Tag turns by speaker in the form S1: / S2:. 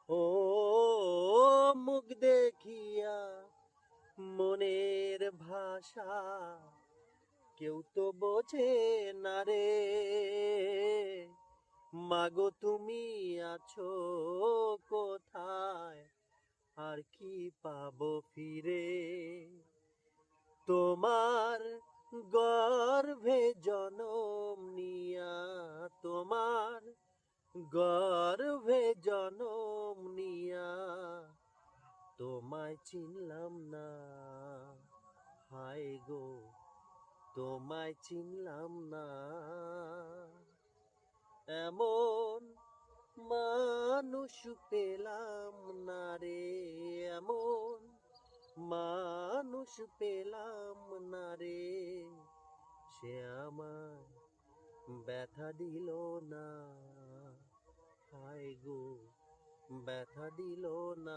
S1: ও মুখ দেখিয়া মনের ভাষা কেউ তো বোঝে না রে। মাগো তুমি আছো কোথায়, আর কি পাবো ফিরে? তোমার গর্ভে জনম নিয়া, তোমার গর্ভে জনম নিয়া তোমায় চিনলাম না। হায় গো, তোমায় চিনলাম না। এমন মানুষ পেলাম না রে, এমন মানুষ পেলাম না রে। সে আমায় ব্যথা দিল না। হায় গো, ব্যথা দিল না।